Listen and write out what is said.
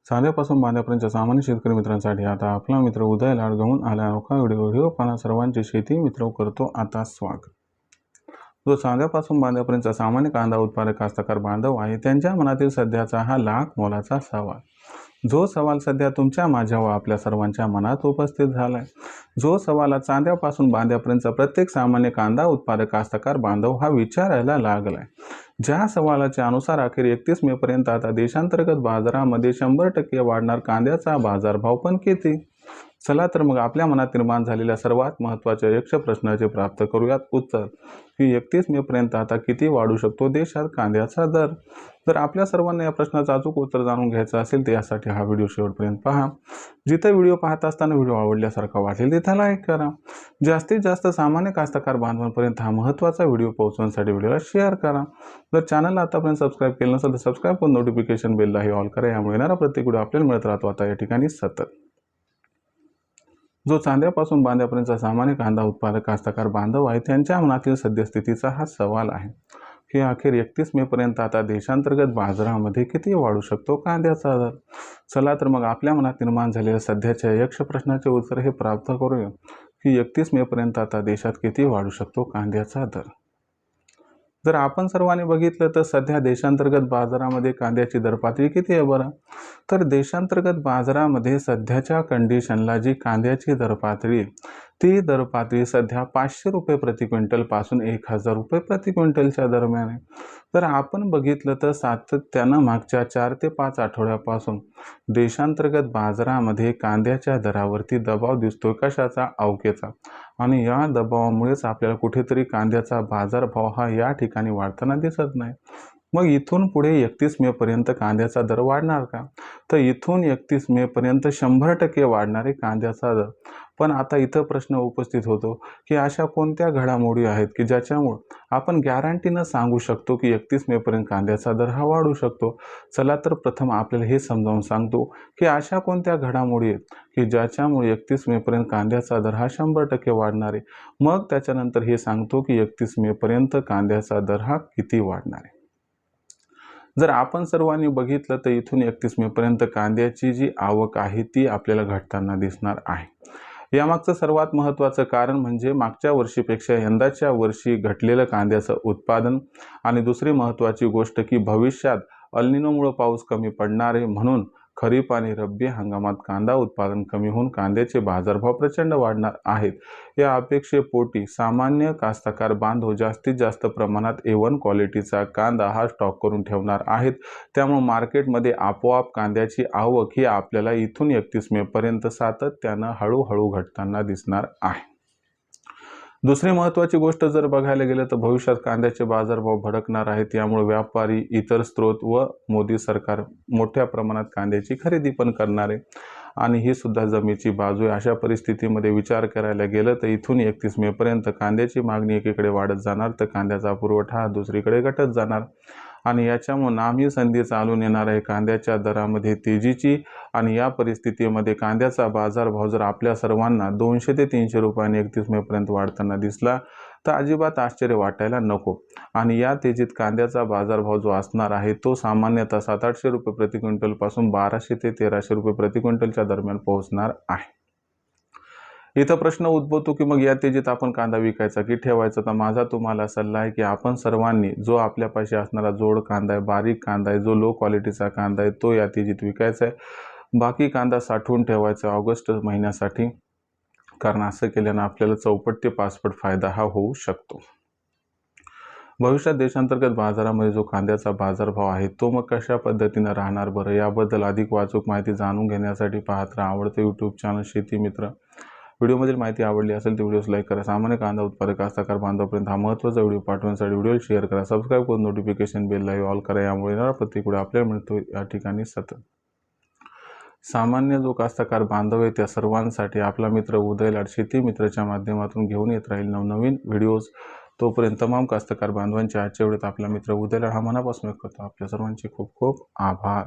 चांद्यापासून बांध्यापर्यंतच्या सामान्य शेतकरी मित्रांसाठी आता आपला मित्र उदय लाड घेऊन आला अनोखा व्हिडिओ पाहणा सर्वांचे शेती मित्र करतो आता स्वागत। जो चांद्यापासून बांध्यापर्यंतचा सामान्य कांदा उत्पादक कास्तकार बांधव आहे त्यांच्या मनातील सध्याचा हा लाख मोलाचा सवाल, जो सवाल सध्या तुमच्या माझ्या व आपल्या सर्वांच्या मनात उपस्थित झालाय। जो सवाल चांद्यापासून बांध्यापर्यंतचा प्रत्येक सामान्य कांदा उत्पादक कास्तकार बांधव हा विचारायला लागलाय। ज्या सवालाच्या अनुसार अखेर 31 मे पर्यंत आता देशांतर्गत बाजारामध्ये 100% वाढणार कांद्याचा बाजारभाव पण किती? चला तर मग आपल्या मनात निर्माण झालेल्या सर्वात महत्त्वाच्या यक्ष प्रश्नाचे प्राप्त करूयात उत्तर की 31 मे पर्यंत आता किती वाढू शकतो देशात कांद्याचा दर। जर आपल्या सर्वांना या प्रश्नाचं अचूक उत्तर जाणून घ्यायचं असेल तर यासाठी हा व्हिडिओ शेवटपर्यंत पहा। जिथे व्हिडिओ पाहत असताना व्हिडिओ आवडल्यासारखा वाटेल तिथे लाईक करा। जास्तीत जास्त सामान्य कास्तकार बांधवांपर्यंत हा महत्त्वाचा व्हिडिओ पोहोचवण्यासाठी व्हिडिओला शेअर करा। जर चॅनलला आतापर्यंत सबस्क्राईब केलं नसेल तर सबस्क्राईब करून नोटिफिकेशन बेललाही ऑल करा, यामुळे येणारा प्रत्येक व्हिडिओ आपल्याला मिळत राहतो आता या ठिकाणी सतत। जो चांद्यापासून बांध्यापर्यंतचा सामान्य कांदा उत्पादक कास्तकार बांधव आहे त्यांच्या मनातील सद्यस्थितीचा हा सवाल आहे की अखेर 31 मे पर्यंत आता देशांतर्गत बाजारामध्ये किती वाढू शकतो कांद्याचा दर। चला तर मग आपल्या मनात निर्माण झालेल्या सध्याच्या यक्ष प्रश्नाचे उत्तर हे प्राप्त करूया की 31 मे पर्यंत आता देशात किती वाढू शकतो कांद्याचा दर। जर आपण सर्वांनी बघितलं तर सध्या देशांतर्गत बाजारामध्ये कांद्याची दर पातळी किती आहे बरं, तर देशांतर्गत बाजारामध्ये सध्याच्या कंडिशनला जी कांद्याची दर पातळी ती दर पातळी सध्या 500 रुपये प्रति क्विंटल पासून 1000 रुपये प्रति क्विंटलच्या दरम्यान आहे। तर आपण बघितलं तर सातत्यानं मागच्या 4 ते 5 आठवड्यापासून देशांतर्गत बाजारामध्ये कांद्याच्या दरावरती दबाव दिसतोय, कशाचा? अवकेचा। आणि या दबावामुळेच आपल्याला कुठेतरी कांद्याचा बाजारभाव हा या ठिकाणी वाढताना दिसत नाही। मग इथून पुढे 31 मे पर्यंत कांद्याचा दर वाढणार का? तर इथून 31 मे पर्यंत 100% वाढणारे कांद्याचा दर। पण आता इथं प्रश्न उपस्थित होतो की अशा कोणत्या घडामोडी आहेत की ज्याच्यामुळे आपण गॅरंटीनं सांगू शकतो की 31 मे पर्यंत कांद्याचा दर हा वाढू शकतो। चला तर प्रथम आपल्याला हे समजावून सांगतो की अशा कोणत्या घडामोडी आहेत की ज्याच्यामुळे 31 मे पर्यंत कांद्याचा दर हा 100% वाढणार आहे। मग त्याच्यानंतर हे सांगतो की 31 मे पर्यंत कांद्याचा दर हा किती वाढणार आहे। जर आपण सर्वांनी बघितलं तर इथून 31 मे पर्यंत कांद्याची जी आवक आहे ती आपल्याला घटताना दिसणार आहे। यामागचं सर्वात महत्त्वाचं कारण म्हणजे मागच्या वर्षीपेक्षा यंदाच्या वर्षी घटलेलं कांद्याचं उत्पादन आणि दुसरी महत्त्वाची गोष्ट की भविष्यात अल निनोमुळे पाऊस कमी पडणार आहे, म्हणून खरीप आणि रब्बी हंगामात कांदा उत्पादन कमी होऊन कांद्याचे बाजारभाव प्रचंड वाढणार आहेत। या अपेक्षेपोटी सामान्य कास्तकार बांधव जास्तीत जास्त प्रमाणात A1 क्वालिटीचा कांदा हा स्टॉक करून ठेवणार आहेत। त्यामुळे मार्केटमध्ये आपोआप कांद्याची आवक ही आपल्याला इथून 31 मे पर्यंत सातत्यानं हळूहळू घटताना दिसणार आहे। दुसरी महत्त्वाची गोष्ट जर बघायला गेलं तर भविष्यात कांद्याचे बाजारभाव भडकणार आहेत, त्यामुळे व्यापारी, इतर स्त्रोत व मोदी सरकार मोठ्या प्रमाणात कांद्याची खरेदी पण करणार आहे आणि ही सुद्धा जमेची बाजू आहे। अशा परिस्थितीमध्ये विचार करायला गेलं तर इथून 31 मे पर्यंत कांद्याची मागणी एकीकडे वाढत जाणार तर कांद्याचा पुरवठा दुसरीकडे घटत जाणार आणि याच्यामुळे नामी संधी चालून येणार आहे कांद्याच्या दरामध्ये तेजीची। आणि या परिस्थितीमध्ये कांद्याचा बाजारभाव जर आपल्या सर्वांना 200 ते 300 रुपयांनी 31 मे पर्यंत वाढताना दिसला तर अजिबात आश्चर्य वाटायला नको। आणि या तेजीत कांद्याचा बाजारभाव जो असणार आहे तो सामान्यतः 700-800 रुपये प्रति क्विंटल पासून 1200 ते 1300 रुपये प्रति क्विंटलच्या दरम्यान पोहोचणार आहे। इथं प्रश्न उद्भवतो की मग या तेजीत आपण कांदा विकायचा की ठेवायचा, तर माझा तुम्हाला सल्ला आहे की आपण सर्वांनी जो आपल्यापाशी असणारा जोड कांदा आहे, बारीक कांदा आहे, जो लो क्वालिटीचा कांदा आहे तो या तेजीत विकायचा आहे। बाकी कांदा साठवून ठेवायचा ऑगस्ट महिन्यासाठी, कारण असं केल्यानं आपल्याला 4पट ते 5पट फायदा हा होऊ शकतो। भविष्यात देशांतर्गत बाजारामध्ये जो कांद्याचा बाजारभाव आहे तो मग कशा पद्धतीने राहणार बरं, याबद्दल अधिक वाचूक माहिती जाणून घेण्यासाठी पाहत राहा आवडते यूट्यूब चॅनल शेती मित्र। व्हिडिओमधील माहिती आवडली असेल तर व्हिडिओस लाईक करा। सामान्य कांदा उत्पादक कास्तकार बांधवांपर्यंत हा महत्त्वाचा व्हिडिओ पाठवण्यासाठी व्हिडिओ शेअर करा, सबस्क्राईब करून नोटिफिकेशन बेललाही ऑल करा, यामुळे येणारा प्रत्येक व्हिडिओ आपल्याला मिळतो या ठिकाणी सतत। सामान्य जो कास्तकार बांधव आहे त्या सर्वांसाठी आपला मित्र उदय लाड शेती मित्राच्या माध्यमातून घेऊन येत राहील नवनवीन व्हिडिओज। तोपर्यंत तमाम कास्तकार बांधवांच्या आजच्या व्हिडिओत आपला मित्र उदय लाड हा मनापासून करतो। आपल्या सर्वांचे खूप खूप आभार।